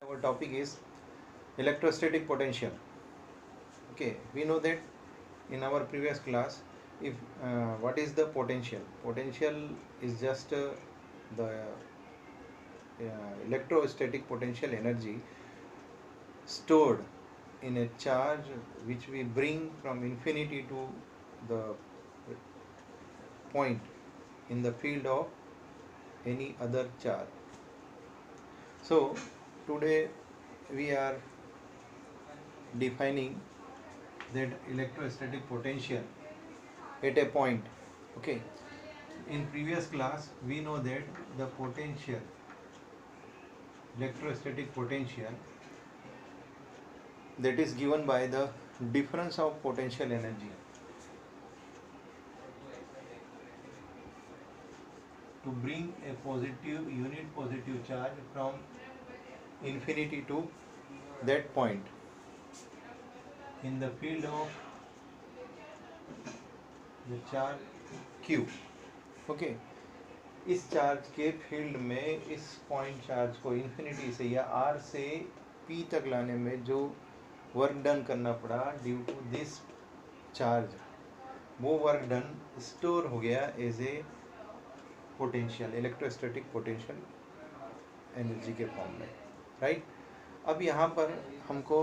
Our topic is electrostatic potential. Okay, we know that in our previous class, if what is the potential? Potential is just the electrostatic potential energy stored in a charge which we bring from infinity to the point in the field of any other charge. So today we are defining that electrostatic potential at a point. Okay, in previous class we know that the potential, electrostatic potential, that is given by the difference of potential energy to bring a positive unit positive charge from infinity to that point in the field of the charge q. Okay, इस charge के field में इस point charge को infinity से या are से P तक लाने में जो वर्क डन करना पड़ा ड्यू टू दिस चार्ज, वो वर्क डन स्टोर हो गया as a potential, electrostatic potential energy के फॉर्म में, राइट। अब यहाँ पर हमको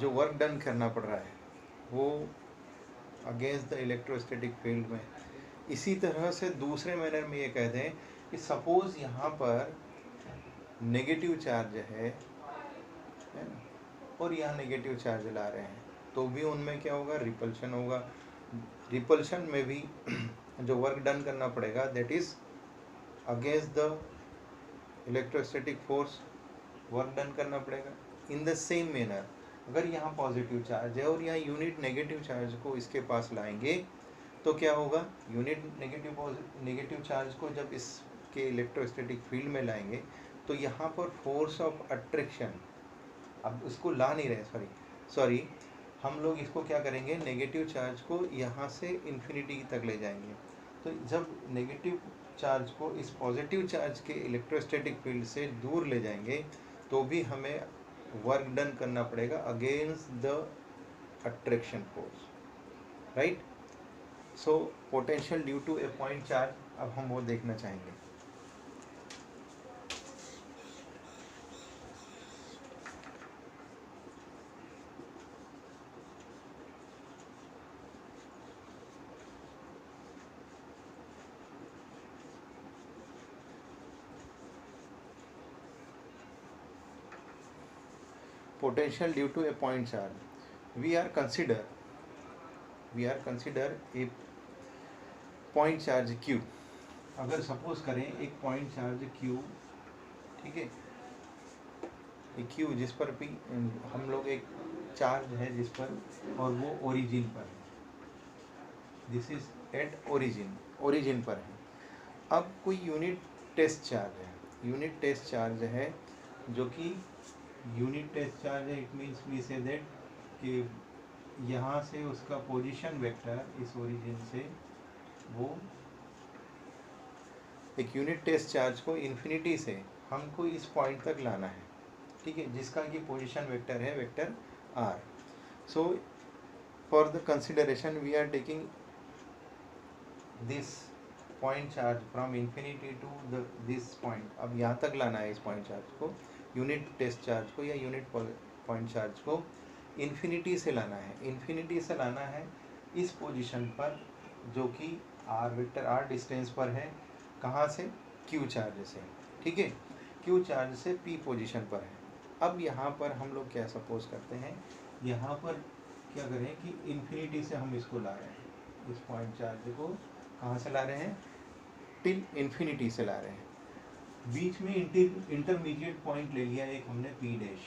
जो वर्क डन करना पड़ रहा है वो अगेंस्ट द इलेक्ट्रोस्टैटिक फील्ड में। इसी तरह से दूसरे मैनर में ये कहते हैं कि सपोज यहाँ पर नेगेटिव चार्ज है ना, और यहाँ नेगेटिव चार्ज ला रहे हैं तो भी उनमें क्या होगा, रिपल्शन होगा। रिपल्शन में भी जो वर्क डन करना पड़ेगा that is against the electrostatic force work done करना पड़ेगा। इन द सेम मैनर अगर यहाँ पॉजिटिव चार्ज है और यहाँ यूनिट नेगेटिव चार्ज को इसके पास लाएंगे तो क्या होगा, यूनिट नेगेटिव चार्ज को जब इसके इलेक्ट्रोस्टैटिक फील्ड में लाएंगे तो यहाँ पर फोर्स ऑफ अट्रैक्शन, अब उसको ला नहीं रहे, सॉरी हम लोग इसको क्या करेंगे, नेगेटिव चार्ज को यहाँ से इन्फिनिटी तक ले जाएंगे। तो जब नेगेटिव चार्ज को इस पॉजिटिव चार्ज के इलेक्ट्रोस्टैटिक फील्ड से दूर ले जाएंगे तो भी हमें वर्क डन करना पड़ेगा against the attraction force, right. So potential due to a point charge, अब हम वो देखना चाहेंगे। Potential due to a point charge, we are consider a point charge q। अगर सपोज करें एक पॉइंट चार्ज q, ठीक है, q जिस पर भी हम लोग एक चार्ज है जिस पर, और वो ओरिजिन पर है, दिस इज एट ओरिजिन पर है। अब कोई यूनिट टेस्ट चार्ज है, यूनिट टेस्ट चार्ज है जो कि यूनिट टेस्ट चार्ज है, it means we say that कि यहाँ से उसका पोजीशन वेक्टर इस ओरिजिन से वो एक यूनिट टेस्ट चार्ज को इन्फिनिटी से हमको इस पॉइंट तक लाना है, ठीक है, जिसका कि पोजीशन वेक्टर है vector R. So for the consideration we are taking this point charge from infinity to the this point. अब यहाँ तक लाना है इस पॉइंट चार्ज को, यूनिट टेस्ट चार्ज को या यूनिट पॉइंट चार्ज को इन्फिनिटी से लाना है, इन्फिनिटी से लाना है इस पोजीशन पर जो कि आर वेक्टर आर डिस्टेंस पर है, कहाँ से, क्यू चार्ज से, ठीक है, क्यू चार्ज से पी पोजीशन पर है। अब यहाँ पर हम लोग क्या सपोज करते हैं, यहाँ पर क्या करें कि इन्फिनिटी से हम इसको ला रहे हैं, इस पॉइंट चार्ज को कहाँ से ला रहे हैं, टिल इन्फिनिटी से ला रहे हैं। बीच में इंटरमीडिएट पॉइंट ले लिया एक हमने पी डैश,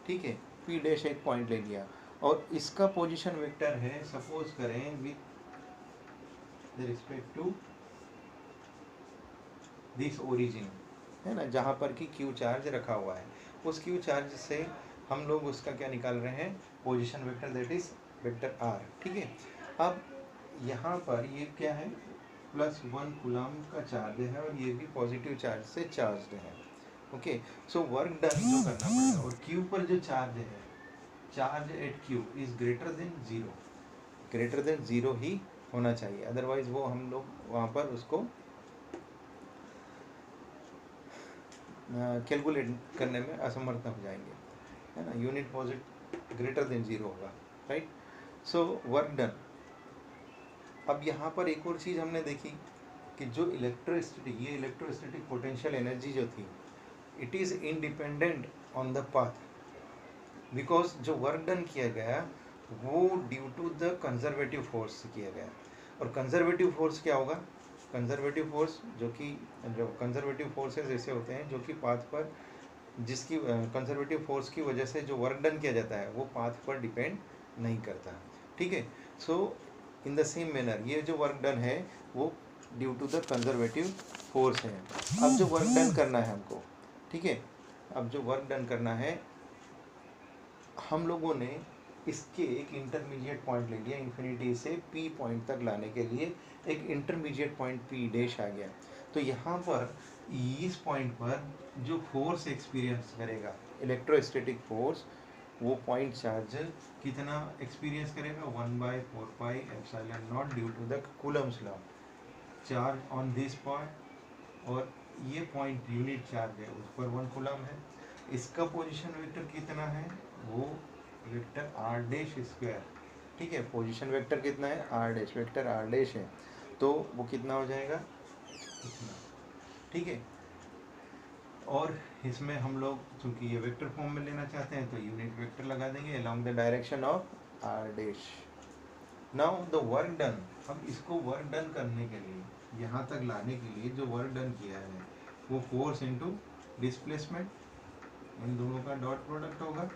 ठीक है, पी डैश एक पॉइंट ले लिया और इसका पोजीशन वेक्टर है, सपोज करें with respect to this origin, है ना, जहाँ पर कि क्यू चार्ज रखा हुआ है, उस क्यू चार्ज से हम लोग उसका क्या निकाल रहे हैं, position vector, that is vector R, ठीक है। अब यहाँ पर ये क्या है, +1 कूलम का चार्ज है और ये भी पॉजिटिव चार्ज से चार्ज्ड है, ओके, सो वर्क डन जो करना पड़ेगा, और क्यू पर जो चार्ज है, charge at Q is greater than zero, greater than zero ही होना चाहिए, अदरवाइज वो हम लोग वहाँ पर उसको कैलकुलेट करने में असमर्थ हो जाएंगे, है ना। Unit posit greater than zero होगा, राइट। सो वर्क डन। अब यहाँ पर एक और चीज़ हमने देखी कि जो इलेक्ट्रोस्टैटिक, ये इलेक्ट्रोस्टैटिक पोटेंशियल एनर्जी जो थी, it is independent on the path, because जो वर्क डन किया गया वो due to the conservative force से किया गया। और कंजर्वेटिव फोर्स क्या होगा? कंजर्वेटिव फोर्स जो कंजर्वेटिव फोर्सेस ऐसे होते हैं जो कि पाथ पर, जिसकी कंजर्वेटिव फोर्स की वजह से जो वर्क डन किया जाता है वो पाथ पर डिपेंड नहीं करता, ठीक है। So in the same manner ये जो वर्क डन है वो due to the conservative force है। अब जो वर्क डन करना है हमको, ठीक है, अब जो वर्क डन करना है, हम लोगों ने इसके एक इंटरमीडिएट पॉइंट ले लिया, इन्फिनिटी से पी पॉइंट तक लाने के लिए एक इंटरमीडिएट पॉइंट पी डैश आ गया। तो यहाँ पर इस पॉइंट पर जो फोर्स एक्सपीरियंस करेगा, इलेक्ट्रोस्टैटिक फोर्स, वो पॉइंट चार्ज कितना एक्सपीरियंस करेगा? 1/4πε0 due to the Coulomb's law, charge on this point. और ये पॉइंट यूनिट चार्ज है, उस पर 1 कूलम है। इसका पोजीशन वेक्टर कितना है? वो वेक्टर आर डैश स्क्वायर, ठीक है। पोजीशन वेक्टर कितना है? R dash, vector R dash है, तो वो कितना हो जाएगा? इतना, ठीक है। और इसमें हम लोग चूंकि ये वेक्टर फॉर्म में लेना चाहते हैं तो यूनिट वेक्टर लगा देंगे along the direction of R dash. Now the work done, अब इसको वर्क डन करने के लिए, यहाँ तक लाने के लिए जो वर्क डन किया है वो फोर्स इनटू डिस्प्लेसमेंट, इन दोनों का डॉट प्रोडक्ट होगा,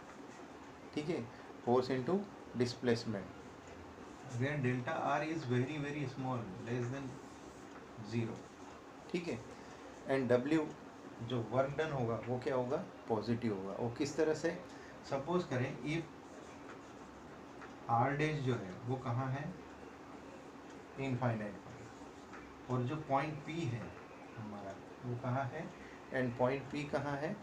ठीक है, force into displacement, where delta R is very very small, less than zero, ठीक है। एंड डब्ल्यू जो वर्क डन होगा वो क्या होगा? पॉजिटिव होगा। और किस तरह से? सपोज करें इफ आर डैश जो है वो कहाँ है? इनफाइनाइट पर, और जो पॉइंट पी है हमारा वो कहाँ है? एंड पॉइंट पी कहाँ है?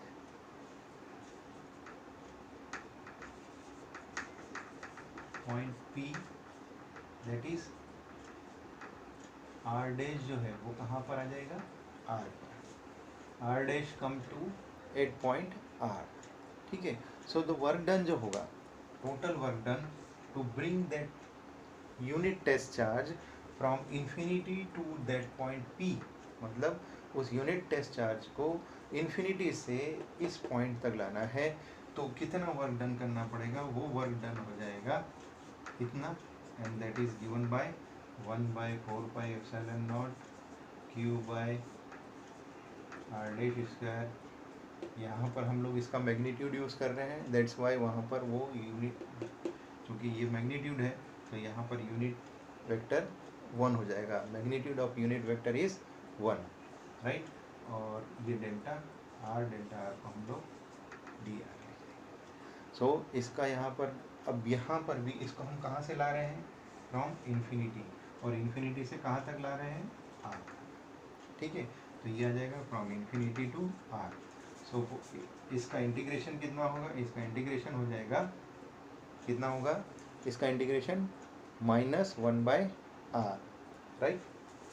Point P that is R dash जो है वो कहाँ पर आ जाएगा? आर पर। R dash come to at point R, ठीक है। सो द वर्क डन जो होगा, total work done to bring that unit test charge from infinity to that point P, मतलब उस यूनिट टेस्ट चार्ज को इन्फिनिटी से इस पॉइंट तक लाना है, तो कितना वर्क डन करना पड़ेगा? वो वर्क डन हो जाएगा इतना, and that is given by 1/4πε0 Q by R dash square. यहाँ पर हम लोग इसका मैग्नीट्यूड यूज़ कर रहे हैं, दैट्स वाई वहाँ पर वो यूनिट, क्योंकि ये मैग्नीट्यूड है तो यहाँ पर यूनिट वेक्टर 1 हो जाएगा, magnitude of unit vector is 1, right. और ये डेल्टा आर को हम लोग डी आर, सो इसका यहाँ पर, अब यहाँ पर भी इसको हम कहाँ से ला रहे हैं? फ्रॉम इन्फिनिटी, और इन्फिनिटी से कहाँ तक ला रहे हैं? आर, ठीक है। तो ये आ जाएगा फ्रॉम इन्फिनिटी टू आर। सो इसका इंटीग्रेशन कितना होगा? इसका इंटीग्रेशन हो जाएगा, कितना होगा इसका इंटीग्रेशन? -1/r, राइट,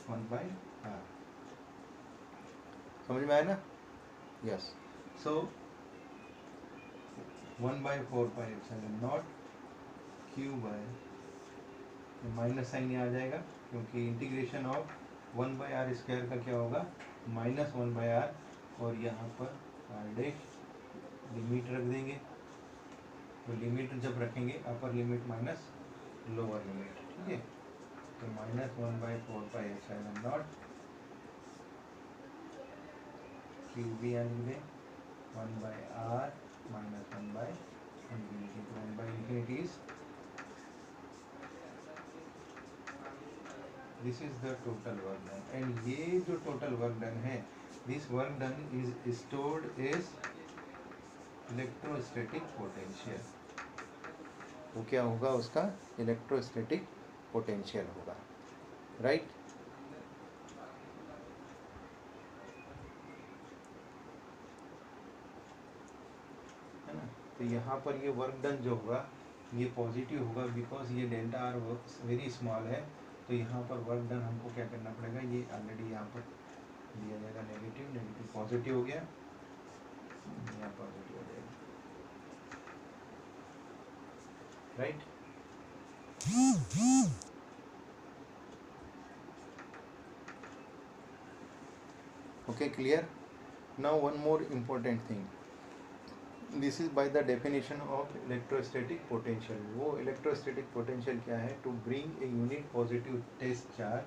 1/r, समझ में आया ना? यस। सो 1/4πε0 क्यू बाय, माइनस साइन यहाँ आ जाएगा क्योंकि इंटीग्रेशन ऑफ 1/r² का क्या होगा? -1/r, और यहाँ पर आर डैश लिमिट रख देंगे, तो लिमिट जब रखेंगे upper limit minus lower limit, ठीक है। तो -1/4πε0 क्यू भी आ लिखे 1/r -1/∞, 1/∞ is, this is the total work done, and ये जो total work done है, this work done is stored as electrostatic potential, वो क्या होगा? उसका इलेक्ट्रोस्टैटिक पोटेंशियल होगा, राइट। तो यहाँ पर ये वर्क डन जो होगा ये पॉजिटिव होगा, बिकॉज ये delta R work very small है। तो यहाँ पर वर्क डन हमको क्या करना पड़ेगा, ये ऑलरेडी यहाँ पर दिया जाएगा नेगेटिव, नेगेटिव पॉजिटिव हो गया, यहाँ पॉजिटिव हो जाएगा, right. Okay, clear. Now one more important thing, this is by the definition of electrostatic potential. वो इलेक्ट्रोस्टैटिक पोटेंशियल क्या है, to bring a unit positive test charge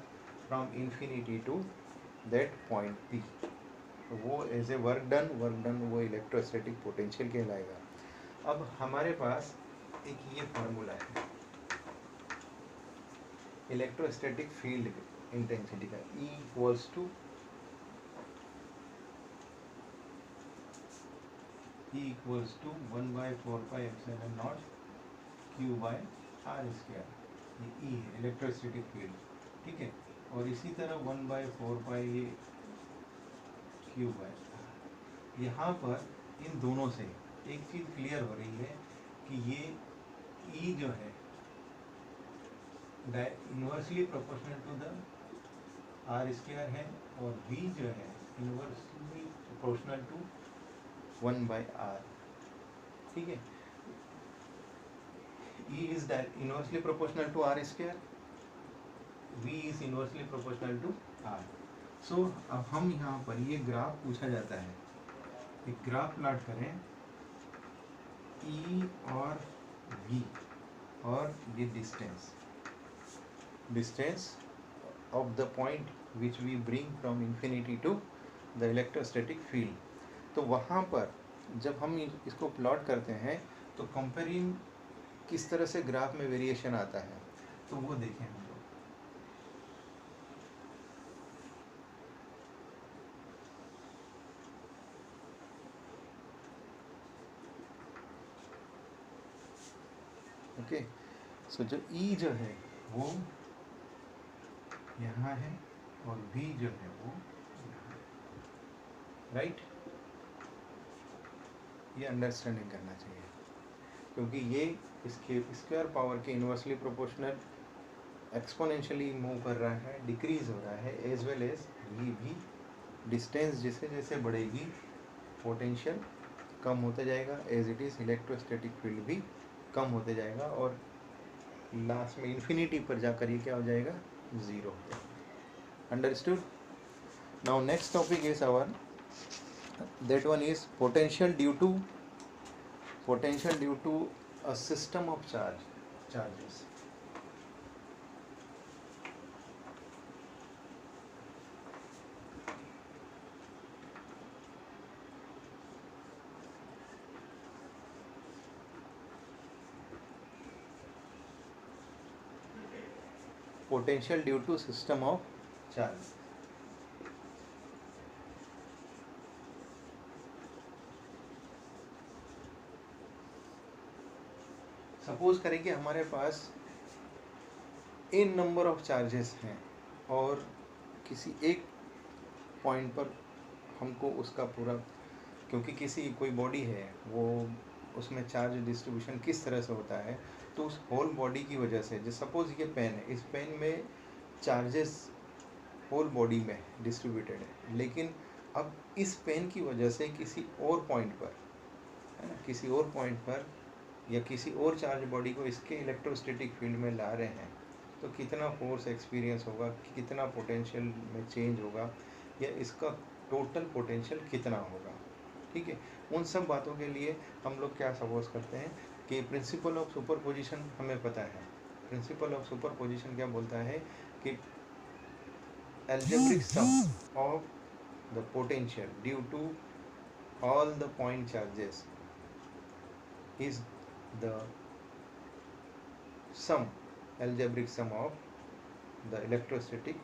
from infinity to that point P. तो वो as a work done वो electrostatic potential कहलाएगा। अब हमारे पास एक ये फार्मूला है इलेक्ट्रोस्टैटिक फील्ड इंटेंसिटी का, E equals to E equals to 1/4πε0 Q/r²। ये E है इलेक्ट्रोस्टैटिक फील्ड, ठीक है। और इसी तरह 1/4π ये Q/r। यहाँ पर इन दोनों से एक चीज़ क्लियर हो रही है कि ये E जो है inversely proportional to the r² है, और V जो है इन्वर्सली प्रोपोर्शनल टू 1/r, ठीक है। E is inversely proportional to r², V is inversely proportional to r। So अब हम यहाँ पर ये ग्राफ पूछा जाता है, एक ग्राफ प्लॉट करें E और V और ये distance of the point which we bring from infinity to the electrostatic field। तो वहाँ पर जब हम इसको प्लॉट करते हैं तो कंपेयरिंग किस तरह से ग्राफ में वेरिएशन आता है, तो वो देखें हम लोग। ओके, सो जो E जो है वो यहाँ है और V जो है वो यहाँ है, राइट। ये अंडरस्टैंडिंग करना चाहिए, क्योंकि ये इसके स्क्वायर पावर के इन्वर्सली प्रोपोर्शनल एक्सपोनेंशियली मूव कर रहा है, डिक्रीज हो रहा है, एज वेल एज ये भी डिस्टेंस जैसे जैसे बढ़ेगी पोटेंशियल कम होता जाएगा, as it is electrostatic field भी कम होते जाएगा, और लास्ट में इन्फिनिटी पर जाकर ये क्या हो जाएगा, ज़ीरो हो जाएगा। Understood. Now next topic is our, that one is potential due to a system of charges। potential due to system of charge। Suppose करें कि हमारे पास n नंबर ऑफ चार्जेस हैं और किसी एक पॉइंट पर हमको उसका पूरा, क्योंकि किसी कोई बॉडी है वो उसमें चार्ज डिस्ट्रीब्यूशन किस तरह से होता है, तो उस होल बॉडी की वजह से, जो सपोज ये पेन है, इस पेन में चार्जेस होल बॉडी में डिस्ट्रीब्यूटेड है, लेकिन अब इस पेन की वजह से किसी और पॉइंट पर, है ना, किसी और पॉइंट पर या किसी और चार्ज बॉडी को इसके इलेक्ट्रोस्टैटिक फील्ड में ला रहे हैं, तो कितना फोर्स एक्सपीरियंस होगा, कितना पोटेंशियल में चेंज होगा, या इसका टोटल पोटेंशियल कितना होगा, ठीक है। उन सब बातों के लिए हम लोग क्या सपोज करते हैं कि प्रिंसिपल ऑफ सुपरपोजिशन हमें पता है। प्रिंसिपल ऑफ सुपरपोजिशन क्या बोलता है कि algebraic sum of the potential due to all the point charges is the algebraic sum of the electrostatic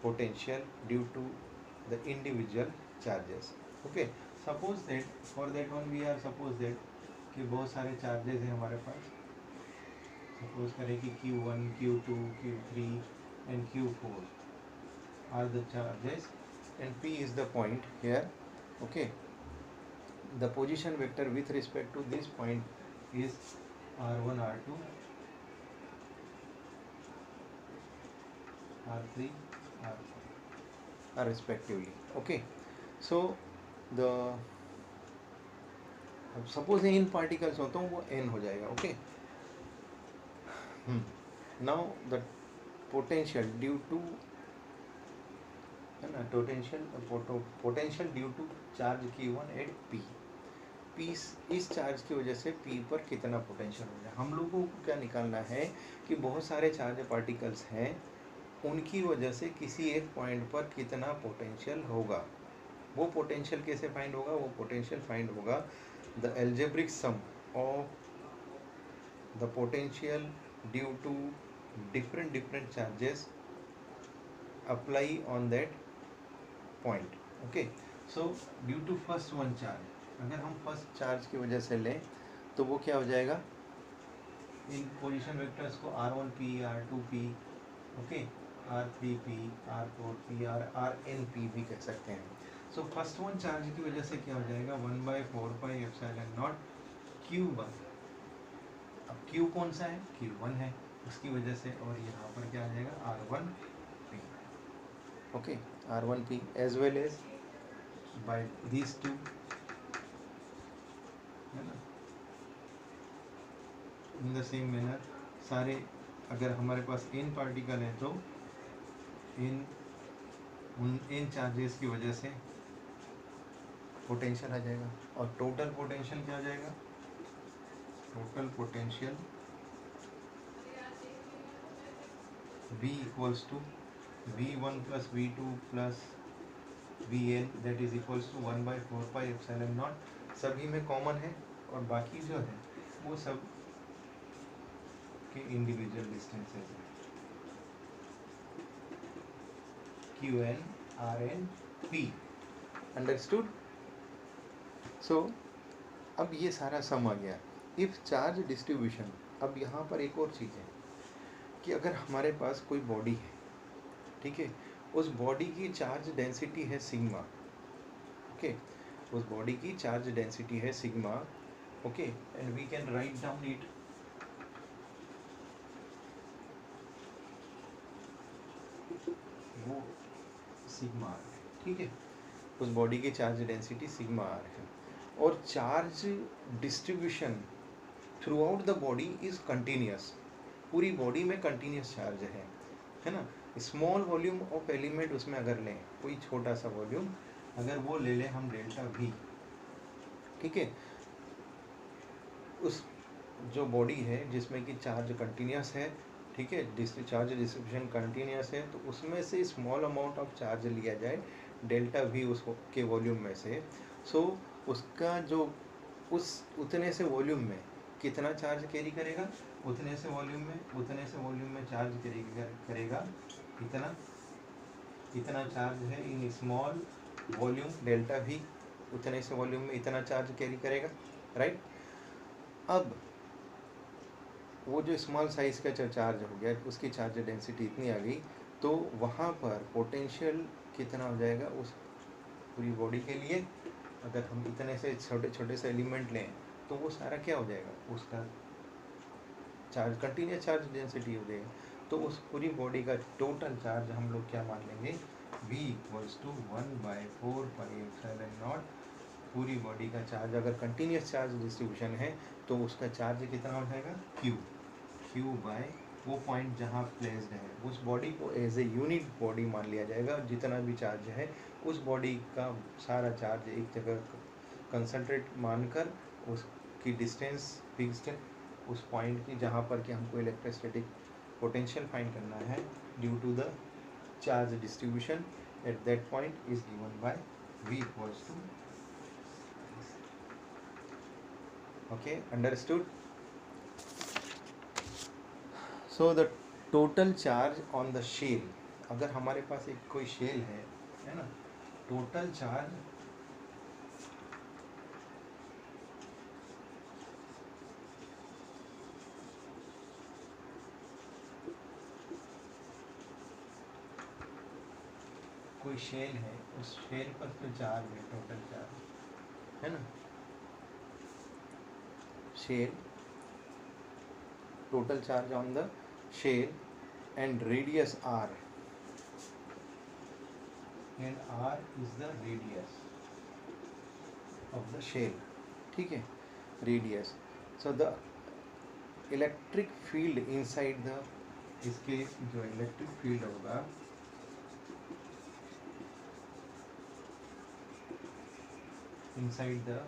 potential due to the individual charges। Okay, suppose that for that one we are suppose that कि बहुत सारे charges हैं हमारे पास। Suppose करें कि Q1, Q2, Q3 and Q4 are the charges and P is the point here। Okay, the position vector with respect to this point is r1 r2 r3 r4 respectively. Okay, so the suppose इन particles हो तो वो n हो जाएगा. Okay, now the potential due to, है ना, potential due to charge Q1 at P. इस चार्ज की वजह से P पर कितना पोटेंशियल हो जाए. हम लोगों को क्या निकालना है कि बहुत सारे चार्ज पार्टिकल्स हैं, उनकी वजह से किसी एक पॉइंट पर कितना पोटेंशियल होगा. वो पोटेंशियल कैसे फाइंड होगा? वो पोटेंशियल फाइंड होगा the algebraic sum of the potential due to different charges apply on that point. Okay, so due to first one charge, अगर हम फर्स्ट चार्ज की वजह से लें तो वो क्या हो जाएगा, इन पोजीशन वेक्टर्स को r1p r2p, okay, r3p r4p rnp भी कह सकते हैं. सो फर्स्ट वन चार्ज की वजह से क्या हो जाएगा, 1/4πε0 q बार. अब q कौन सा है, q1 है, उसकी वजह से, और यहाँ पर क्या आ जाएगा r1p. Okay, r1p as well as by these two, है ना. इन द सेम मैनर सारे, अगर हमारे पास n पार्टिकल है तो इन चार्जेस की वजह से पोटेंशियल आ जाएगा. और टोटल पोटेंशियल क्या आ जाएगा, total potential V equals to V1 plus V2 plus Vn, that is equals to 1/4πε0. सभी में कॉमन है, और बाकी जो है वो सब के इंडिविजुअल डिस्टेंसेस हैं. Qn Rn P. अंडरस्टूड. सो अब ये सारा सम आ गया. इफ चार्ज डिस्ट्रीब्यूशन, अब यहाँ पर एक और चीज़ है कि अगर हमारे पास कोई बॉडी है, ठीक है, उस बॉडी की चार्ज डेंसिटी है सिग्मा. ओके, उस बॉडी की चार्ज डेंसिटी है sigma. Okay, and we can write down it, वो सिग्मा आर है. ठीक है, उस बॉडी की चार्ज डेंसिटी सिग्मा आर है, और charge distribution through out the body is continuous. पूरी बॉडी में कंटिन्यूस चार्ज है ना. स्मॉल वॉल्यूम ऑफ एलिमेंट उसमें अगर लें, कोई छोटा सा वॉल्यूम अगर वो ले लें हम डेल्टा V, ठीक है, उस जो बॉडी है जिसमें कि चार्ज कंटिन्यूस है, ठीक है, चार्ज डिस्ट्रीब्यूशन कंटिन्यूस है, तो उसमें से स्मॉल अमाउंट ऑफ चार्ज लिया जाए डेल्टा V उसके वॉल्यूम में से. सो उसका जो उतने से वॉल्यूम में कितना चार्ज कैरी करेगा, उतने से वॉल्यूम में चार्ज कैरी करेगा इतना चार्ज है in small volume delta V, उतने से वॉल्यूम में इतना चार्ज कैरी करेगा. राइट. अब वो जो स्मॉल साइज का जो चार्ज हो गया, उसकी चार्ज डेंसिटी इतनी आ गई, तो वहाँ पर पोटेंशियल कितना हो जाएगा उस पूरी बॉडी के लिए. अगर हम इतने से छोटे से एलिमेंट लें तो वो सारा क्या हो जाएगा, उसका चार्ज कंटिन्यूस चार्ज डेंसिटी हो जाएगा. तो उस पूरी बॉडी का टोटल चार्ज हम लोग क्या मान लेंगे, V इक्वल्स टू 1/4πε0. पूरी बॉडी का चार्ज अगर कंटिन्यूस चार्ज डिस्ट्रीब्यूशन है तो उसका चार्ज कितना हो जाएगा, Q बाय वो पॉइंट जहाँ प्लेस्ड है, उस बॉडी को एज ए यूनिट बॉडी मान लिया जाएगा. जितना भी चार्ज है उस बॉडी का सारा चार्ज एक जगह कंसंट्रेट मानकर उसकी डिस्टेंस फिक्स्ड है उस पॉइंट की जहाँ पर कि हमको इलेक्ट्रोस्टैटिक पोटेंशियल फाइंड करना है due to the charge distribution at that point is given by V equals to. Okay, understood. So the total charge on the shell, अगर हमारे पास एक कोई शेल है ना, टोटल चार्ज कोई शेल है, उस शेल पर जो चार्ज है, टोटल चार्ज है ना, shell, total charge on the shell, and radius r, and r is the radius of the shell. ठीक है, radius. So the electric field inside the, इसके जो इलेक्ट्रिक फील्ड होगा inside the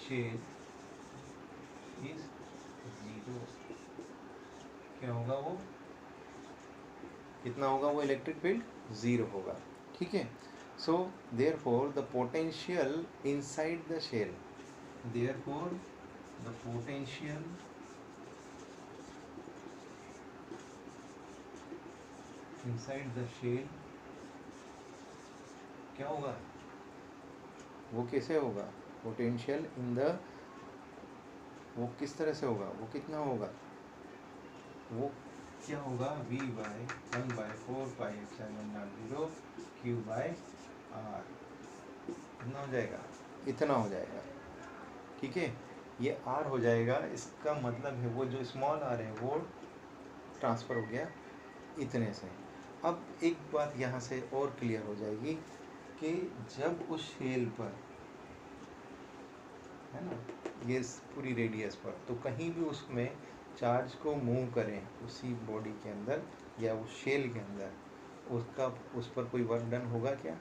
shell is 0. क्या होगा वो, कितना होगा वो इलेक्ट्रिक फील्ड, 0 होगा. ठीक है. सो therefore the potential inside the shell, therefore the potential inside the shell क्या होगा, वो कैसे होगा, पोटेंशियल इन द, वो किस तरह से होगा, वो कितना होगा, वो क्या होगा, v by 1/4πε0 q by r, कितना हो जाएगा, इतना हो जाएगा. ठीक है, ये r हो जाएगा. इसका मतलब है वो जो स्मॉल r है वो ट्रांसफ़र हो गया इतने से. अब एक बात यहाँ से और क्लियर हो जाएगी कि जब उस शेल पर, है ना, ये पूरी रेडियस पर, तो कहीं भी उसमें चार्ज को मूव करें उसी बॉडी के अंदर या उस शेल के अंदर, उसका उस पर कोई वर्क डन होगा क्या,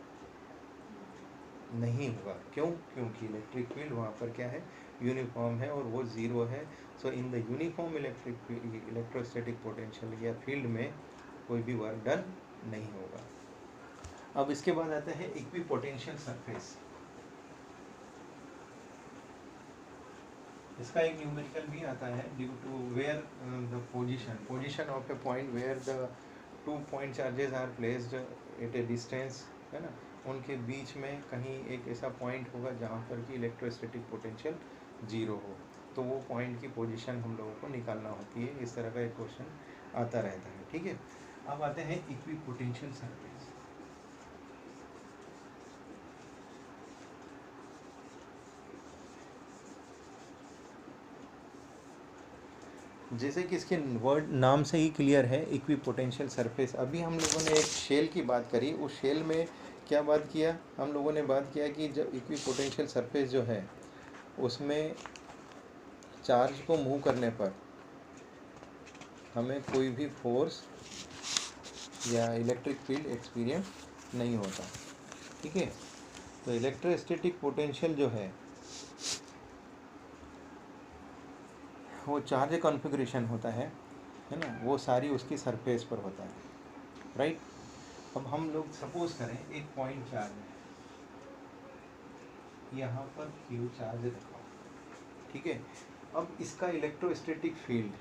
नहीं होगा. क्यों, क्योंकि इलेक्ट्रिक फील्ड वहाँ पर क्या है, यूनिफॉर्म है और वो 0 है. So in the uniform electrostatic potential या फील्ड में कोई भी वर्क डन नहीं होगा. अब इसके बाद आता है इक्विपोटेंशियल सरफेस. इसका एक न्यूमेरिकल भी आता है, due to where the position of a point where the 2 point charges are placed at a distance, है ना, उनके बीच में कहीं एक ऐसा पॉइंट होगा जहाँ पर कि इलेक्ट्रोस्टैटिक पोटेंशियल 0 हो, तो वो पॉइंट की पोजीशन हम लोगों को निकालना होती है. इस तरह का एक क्वेश्चन आता रहता है. ठीक है. अब आते हैं इक्विपोटेंशियल सरफेस. जैसे कि इसके वर्ड नाम से ही क्लियर है, इक्विपोटेंशियल सरफेस. अभी हम लोगों ने एक शेल की बात करी, उस शेल में क्या बात किया, हम लोगों ने बात किया कि जब इक्विपोटेंशियल सरफेस जो है उसमें चार्ज को मूव करने पर हमें कोई भी फोर्स या इलेक्ट्रिक फील्ड एक्सपीरियंस नहीं होता. ठीक है. तो इलेक्ट्रोस्टैटिक पोटेंशियल जो है वो चार्ज कॉन्फ़िगरेशन होता है ना, वो सारी उसकी सरफेस पर होता है. राइट. अब हम लोग सपोज करें एक पॉइंट चार्ज है, यहाँ पर क्यू चार्ज रखा. ठीक है. अब इसका इलेक्ट्रोस्टैटिक फील्ड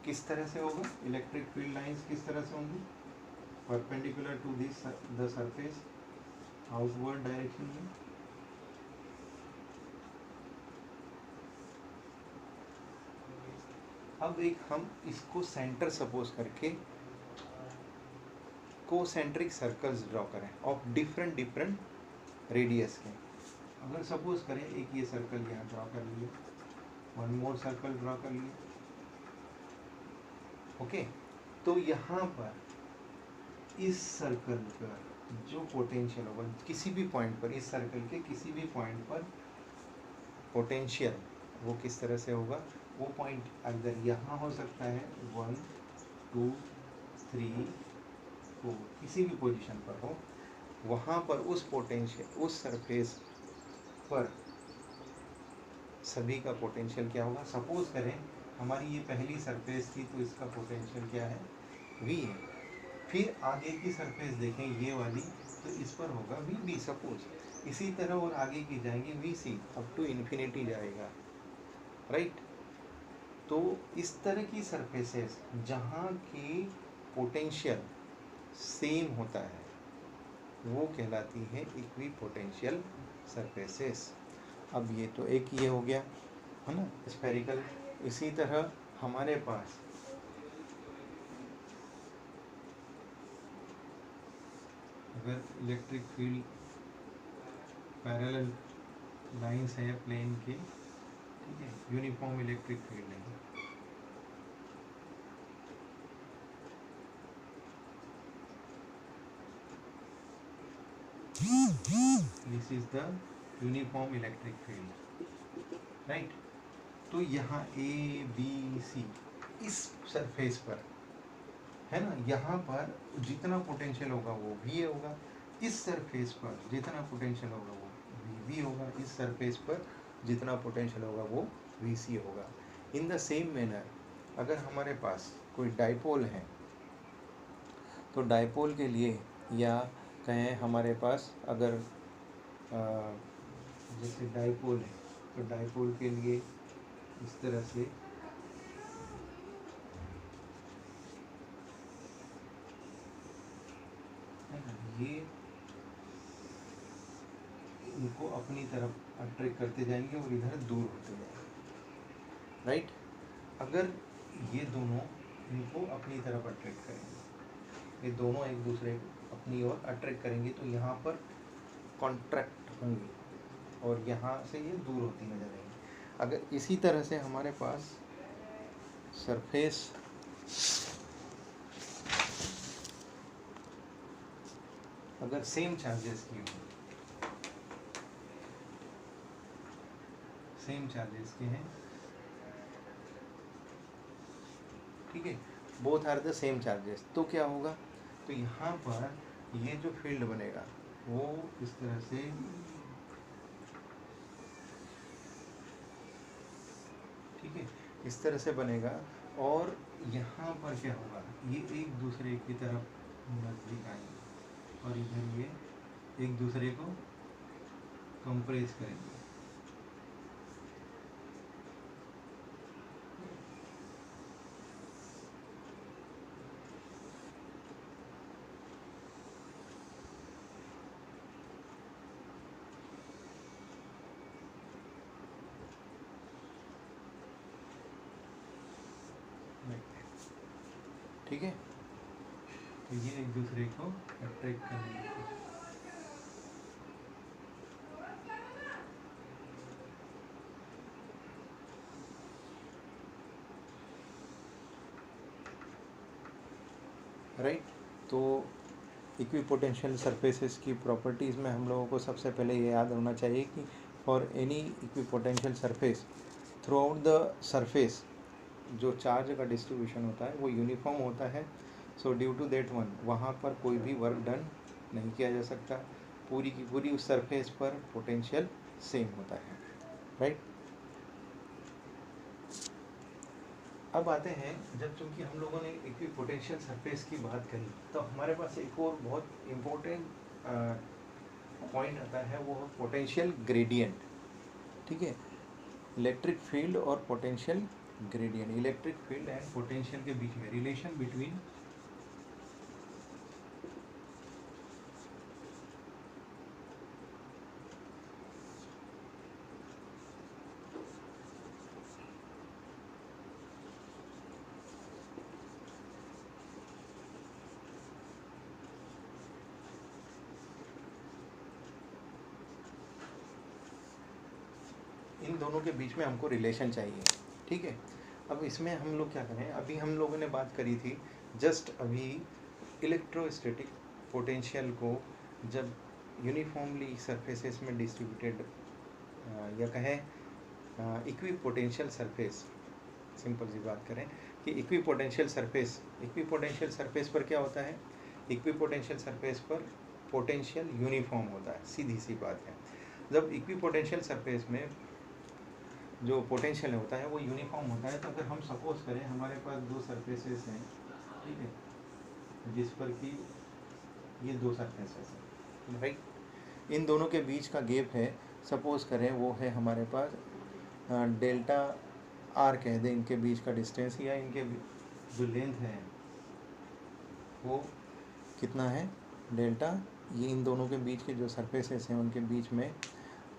किस तरह से होगा, इलेक्ट्रिक फील्ड लाइंस किस तरह से होंगी, perpendicular to this the surface, outward direction में. अब एक हम इसको सेंटर सपोज करके कोसेंट्रिक सर्कल्स ड्रॉ करें ऑफ डिफरेंट रेडियस के. अगर सपोज करें एक ये सर्कल यहाँ ड्रॉ कर लिए, वन मोर सर्कल ड्रॉ कर लिए. ओके. तो यहाँ पर इस सर्कल का जो पोटेंशियल होगा किसी भी पॉइंट पर, इस सर्कल के किसी भी पॉइंट पर पोटेंशियल वो किस तरह से होगा, वो पॉइंट अगर यहाँ हो सकता है 1 2 3 4 किसी भी पोजीशन पर हो, वहाँ पर उस पोटेंशियल उस सरफेस पर सभी का पोटेंशियल क्या होगा. सपोज करें हमारी ये पहली सरफेस थी तो इसका पोटेंशियल क्या है, v है. फिर आगे की सरफेस देखें ये वाली, तो इस पर होगा v सपोज. इसी तरह और आगे की जाएंगे vc, अप टू इन्फिनिटी जाएगा. राइट. तो इस तरह की सरफेसेस जहाँ की पोटेंशियल सेम होता है वो कहलाती है इक्विपोटेंशियल सरफेसेस. अब ये तो एक ये हो गया, है ना, स्फेरिकल. इसी तरह हमारे पास अगर इलेक्ट्रिक फील्ड पैरेलल लाइंस है प्लेन के, ठीक है, यूनिफॉर्म इलेक्ट्रिक फील्ड है। This is the uniform electric field, right. तो यहाँ ए बी सी इस सरफेस पर है ना, यहाँ पर जितना पोटेंशियल होगा वो भी होगा, इस सरफेस पर जितना पोटेंशियल होगा वो भी होगा, इस सरफेस पर जितना पोटेंशियल होगा वो वी सी होगा। इन द सेम मैनर अगर हमारे पास कोई डाइपोल है तो डाइपोल के लिए, या कहें हमारे पास अगर जैसे डाइपोल है तो डाइपोल के लिए इस तरह से है ना, ये इनको अपनी तरफ अट्रैक्ट करते जाएंगे और इधर दूर होते जाएंगे, राइट। अगर ये दोनों इनको अपनी तरफ अट्रैक्ट करेंगे, ये दोनों एक दूसरे को अपनी ओर अट्रैक्ट करेंगे तो यहाँ पर कॉन्ट्रैक्ट होंगे और यहाँ से ये दूर होती नजर आएंगी। अगर इसी तरह से हमारे पास सरफेस अगर सेम चार्जेस की हो, सेम चार्जेस के हैं, ठीक है, both are the same charges, तो क्या होगा, तो यहाँ पर ये जो फील्ड बनेगा वो इस तरह से ठीक है, इस तरह से बनेगा और यहाँ पर क्या होगा, ये एक दूसरे की तरफ नजदीक आएंगे और इधर ये एक दूसरे को कंप्रेस करेंगे। ठीक है, तो ये एक दूसरे को अट्रैक्ट करेंगे। राइट, तो इक्विपोटेंशियल सरफेसेस की प्रॉपर्टीज़ में हम लोगों को सबसे पहले ये याद होना चाहिए कि for any equipotential surface throughout the surface जो चार्ज का डिस्ट्रीब्यूशन होता है वो यूनिफॉर्म होता है। So due to that one वहाँ पर कोई भी वर्क डन नहीं किया जा सकता, पूरी की पूरी उस सरफेस पर पोटेंशियल सेम होता है, राइट। अब आते हैं, जब चूंकि हम लोगों ने इक्विपोटेंशियल सरफेस की बात करी तो हमारे पास एक और बहुत इम्पोर्टेंट पॉइंट आता है, वो पोटेंशियल ग्रेडियंट। ठीक है, इलेक्ट्रिक फील्ड और potential gradient, electric field and potential के बीच में रिलेशन बिटवीन इन दोनों के बीच में हमको रिलेशन चाहिए। ठीक है, अब इसमें हम लोग क्या करें, अभी हम लोगों ने बात करी थी जस्ट अभी इलेक्ट्रोस्टैटिक पोटेंशियल को जब यूनिफॉर्मली सरफेसेस में डिस्ट्रीब्यूटेड या कहें इक्विपोटेंशियल सरफेस, सिंपल सी बात करें कि इक्विपोटेंशियल सरफेस पर क्या होता है, इक्विपोटेंशियल सरफेस पर पोटेंशियल यूनिफॉर्म होता है, सीधी सी बात है। जब इक्विपोटेंशियल सरफेस में जो पोटेंशियल होता है वो यूनिफॉर्म होता है, तो अगर हम सपोज करें हमारे पास दो सरफेसेस हैं, ठीक है, जिस पर कि ये दो सरफेसेस हैं, राइट, इन दोनों के बीच का गैप है, सपोज करें वो है हमारे पास डेल्टा आर कह दें, इनके बीच का डिस्टेंस या इनके जो लेंथ है वो कितना है, डेल्टा। ये इन दोनों के बीच के जो सरफेसेस हैं उनके बीच में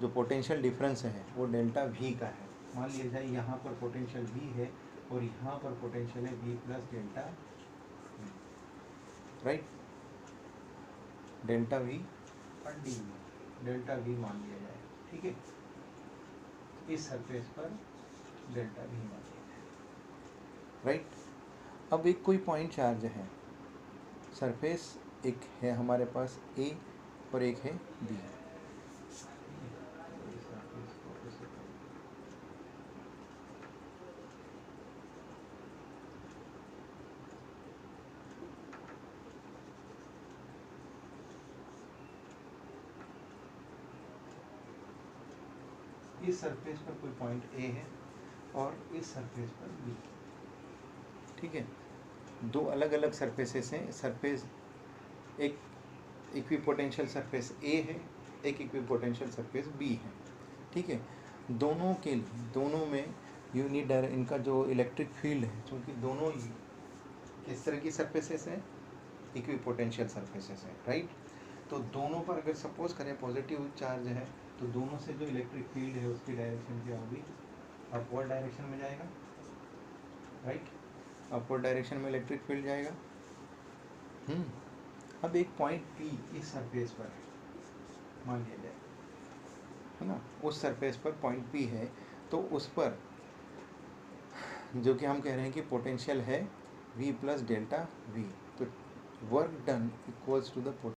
जो पोटेंशियल डिफरेंस है वो डेल्टा वी का है। मान लिया जाए यहाँ पर पोटेंशियल वी है और यहाँ पर पोटेंशियल है V plus delta, right, delta V और डी वी, डेल्टा वी मान लिया जाए, ठीक है, इस सरफेस पर डेल्टा वी मान लीजिए, राइट। अब एक कोई पॉइंट चार्ज है, सरफेस एक है हमारे पास ए और एक है बी। इस सरफेस पर कोई पॉइंट ए है और इस सरफेस पर बी, ठीक है। दो अलग अलग सरफेसेस हैं। सरफेस एक इक्विपोटेंशियल सरफेस ए है, एक इक्विपोटेंशियल सरफेस बी है, ठीक है। दोनों में यूनिडायरेक्ट इनका जो इलेक्ट्रिक फील्ड है, क्योंकि दोनों किस तरह की सरफेसेस हैं, इक्विपोटेंशियल सरफेसेस हैं, राइट। तो दोनों पर अगर सपोज करें पॉजिटिव चार्ज है तो दोनों से जो इलेक्ट्रिक फील्ड है उसकी डायरेक्शन क्या होगी, अपवर्ड डायरेक्शन में जाएगा, राइट। अपवर्ड डायरेक्शन में इलेक्ट्रिक फील्ड जाएगा। अब एक पॉइंट पी इस सरफेस पर मान लिया जाए, है ना, उस सरफेस पर पॉइंट पी है, तो उस पर जो कि हम कह रहे हैं कि पोटेंशियल है v प्लस डेल्टा वी, तो work done equals to the